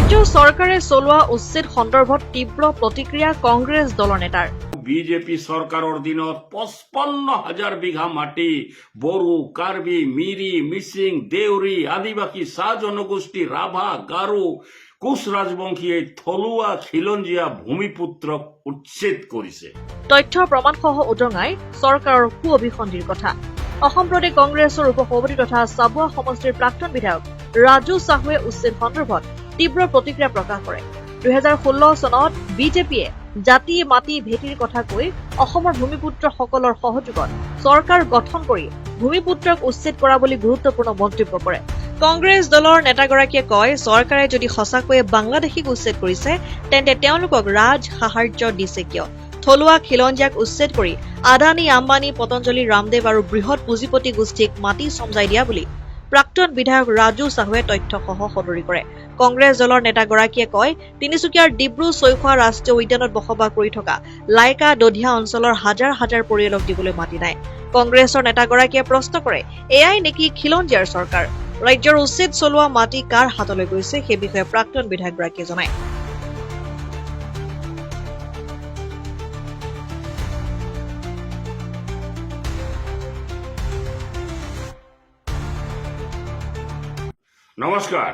ৰাজ্য চৰকাৰে চলোৱা উচ্ছেদ সন্দৰ্ভত তীব্ৰ প্ৰতিক্ৰিয়া কংগ্ৰেছ দলৰ নেতাৰ। বিজেপি সরকারের দিনত 55,000 বিঘা মাটি বড়ো, কার্বি, মিরি, মিসিং, দেউরি, আদিবাসী, শাহ জনগোষ্ঠী, রাভা, গারো, কোচ রাজবংশী এই থলুয়া খিলঞ্জীয়া ভূমিপুত্রক উচ্ছেদ করেছে। তথ্য প্ৰমাণসহ উদঙাই চৰকাৰৰ সু অভিসন্ধিৰ কথা। অসম প্ৰদেশ কংগ্ৰেছৰ উপসভাপতি তথা চাবুৱা সমষ্টিৰ প্ৰাক্তন বিধায়ক ৰাজু চাহুৱে উচ্ছেদ সন্দৰ্ভত তীব্ৰ প্ৰতিক্ৰিয়া প্ৰকাশ কৰে। 2016 চনত বিজেপিয়ে জাতি মাটি ভেটিৰ কথা কৈ অসমৰ ভূমিপুত্ৰসকলৰ সহযোগত চৰকাৰ গঠন কৰি ভূমিপুত্ৰক উচ্ছেদ কৰা বুলি গুৰুত্বপূৰ্ণ মন্তব্য কৰে। কংগ্ৰেছ দলৰ নেতাগৰাকীয়ে কয়, চৰকাৰে যদি সঁচাকৈয়ে বাংলাদেশীক উচ্ছেদ কৰিছে তেন্তে তেওঁলোকক ৰাজ সাহায্য দিছে কিয়? থলুৱা খিলঞ্জীয়াক উচ্ছেদ কৰি আদানী, আম্বানী, পতঞ্জলি, ৰামদেৱ আৰু বৃহৎ পুঁজিপতি গোষ্ঠীক মাটি চমজাই দিয়া বুলি প্ৰাক্তন বিধায়ক ৰাজু চাহুৱে তথ্যসহ সদৰি কৰে। কংগ্ৰেছ দলৰ নেতাগৰাকীয়ে কয়, তিনিচুকীয়াৰ ডিব্ৰু-চৈখোৱা ৰাষ্ট্ৰীয় উদ্যানত বসবাস কৰি থকা লাইকা দধিয়া অঞ্চলৰ হাজাৰ হাজাৰ পৰিয়ালক দিবলৈ মাটি নাই। কংগ্ৰেছৰ নেতাগৰাকীয়ে প্ৰশ্ন কৰে, এয়াই নেকি খিলঞ্জীয়াৰ চৰকাৰ? ৰাজ্যৰ উচ্ছেদ চলোৱা মাটি কাৰ হাতলৈ গৈছে সেই বিষয়ে প্ৰাক্তন বিধায়কগৰাকীয়ে জনায়। নমস্কাৰ।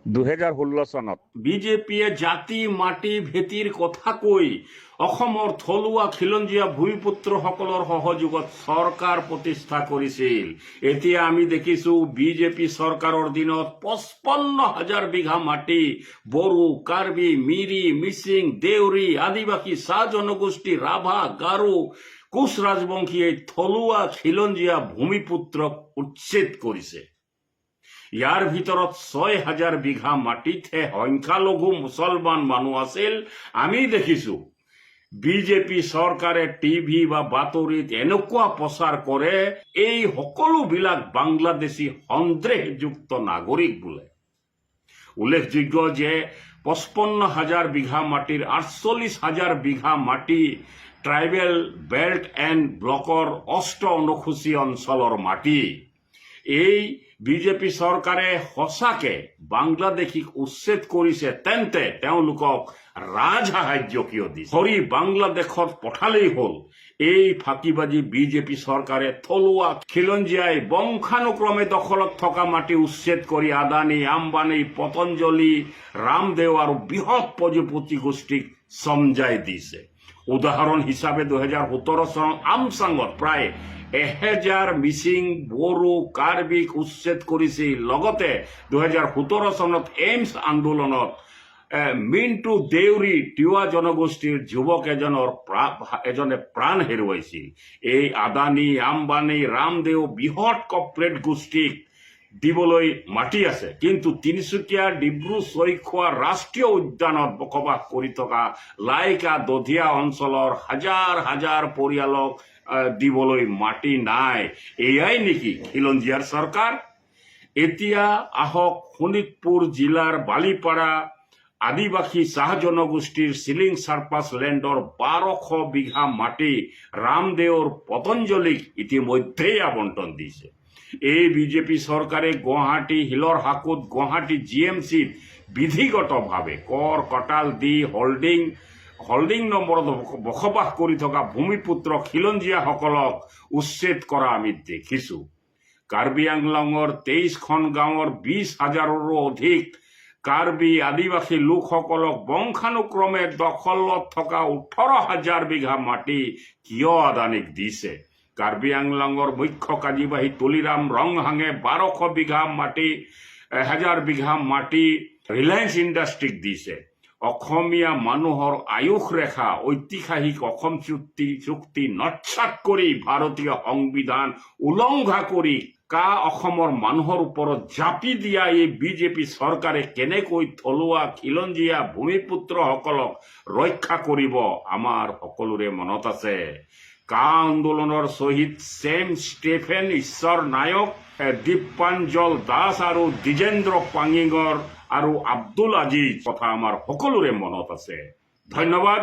2016 চনত বিজেপিয়ে জাতি মাটি ভেটিৰ কথা কৈ অসমৰ থলুৱা খিলঞ্জীয়া ভূমিপুত্ৰসকলৰ সহযোগত চৰকাৰ প্ৰতিষ্ঠা কৰিছিল। এতিয়া আমি দেখিছো বিজেপি চৰকাৰৰ দিনত 55,000 বিঘা মাটি বড়ো, কাৰ্বি, মিৰি, মিচিং, দেউৰী, আদিবাসী, শাহ জনগোষ্ঠী, ৰাভা, গাৰো, কোচ ৰাজবংশী এই থলুৱা খিলঞ্জীয়া ভূমিপুত্ৰক উচ্ছেদ কৰিছে। ইয়াৰ ভিতৰত 6,000 বিঘা মাটিতহে সংখ্যালঘু মুছলমান মানুহ আছিল। আমি দেখিছো বিজেপি চৰকাৰে টিভি বা বাতৰিত এনেকুৱা প্ৰচাৰ কৰে, এই সকলোবিলাক বাংলাদেশী সন্দেহযুক্ত নাগৰিক বোলে। উল্লেখযোগ্য যে 55,000 বিঘা মাটিৰ 48,000 বিঘা মাটি ট্ৰাইবেল বেল্ট এণ্ড ব্লকৰ 8 অনুসূচী অঞ্চলৰ মাটি। এই বিজেপি চৰকাৰে সঁচাকে বাংলাদেশীক উচ্ছেদ কৰিছে, তেন্তে তেওঁলোকক ৰাজ সাহায্য কিয় দিছে? ধৰি বাংলাদেশত পঠালেই হ'ল। এই ফাঁকিবাজি বিজেপি চৰকাৰে থলুৱা খিলঞ্জীয়াই বংশানুক্ৰমে দখলত থকা মাটি উচ্ছেদ কৰি আদানী, আম্বানী, পতঞ্জলি, ৰামদেৱ আৰু বৃহৎ পুঁজিপতি গোষ্ঠীক চমজাই দিছে। উদাহৰণ হিচাপে 2017 চনত আমচাঙত প্ৰায় 1000 মিচিং, বড়ো, কাৰ্বিক উচ্ছেদ কৰিছিল। লগতে 2017 চনত এইমছ আন্দোলনত মিণ্টু দেউৰী তিৱা জনগোষ্ঠীৰ যুৱক এজনে প্ৰাণ হেৰুৱাইছিল। এই আদানী, আম্বানী, ৰামদেৱ বৃহৎ কৰ্পৰেট গোষ্ঠীক দিবলৈ মাটি আছে, কিন্তু তিনিচুকীয়া ডিব্ৰু-চৈখোৱা ৰাষ্ট্ৰীয় উদ্যানত বসবাস কৰি থকা লাইকা দধিয়া অঞ্চলৰ হাজাৰ হাজাৰ পৰিয়ালক দিবলৈ মাটি নাই। এয়াই নেকি খিলঞ্জীয়াৰ চৰকাৰ? এতিয়া আহক শোণিতপুৰ জিলাৰ বালিপাৰা আদিবাসী চাহ জনগোষ্ঠীৰ চিলিং চাৰ্পাছ লেণ্ডৰ 1200 বিঘা মাটি ৰামদেৱৰ পতঞ্জলিক ইতিমধ্যেই আবণ্টন দিছে। এই বিজেপি চৰকাৰে গুৱাহাটী হিলৰ হাকুত গুৱাহাটী GMCত বিধিগতভাৱে কৰ কটাল দি হোল্ডিং নম্বৰত বসবাস কৰি থকা ভূমিপুত্ৰ খিলঞ্জীয়াসকলক উচ্ছেদ কৰা আমি দেখিছো। কাৰ্বি আংলঙৰ 23খন গাঁৱৰ 20,000ৰো অধিক কাৰ্বি আদিবাসী লোকসকলক বংশানুক্ৰমে দখলত থকা 18,000 বিঘা মাটি কিয় আদানীক দিছে? কাৰ্বি আংলঙৰ মুখ্য কাৰ্যবাহী তুলিৰাম ৰংহাঙে 12,000 বিঘা মাটি ৰিলায়েন্স ইণ্ডাষ্ট্ৰীক দিছে। অসমীয়া মানুহৰ আয়ুস ৰেখা ঐতিহাসিক অসম চুক্তি নস্যাৎ কৰি ভাৰতীয় সংবিধান উলংঘা কৰি অসমৰ মানুহৰ ওপৰত জাপি দিয়া এই বিজেপি চৰকাৰে কেনেকৈ থলুৱা খিলঞ্জীয়া ভূমিপুত্ৰসকলক ৰক্ষা কৰিব? আমাৰ সকলোৰে মনত আছে আন্দোলনৰ শ্বহীদ ছেম ষ্টেফেন, ঈশ্বৰ নায়ক, দীপাঞ্জল দাস আৰু দ্বিজেন্দ্ৰ পাঙিঙৰ আৰু আব্দুল আজিজ কথা আমাৰ সকলোৰে মনত আছে। ধন্যবাদ।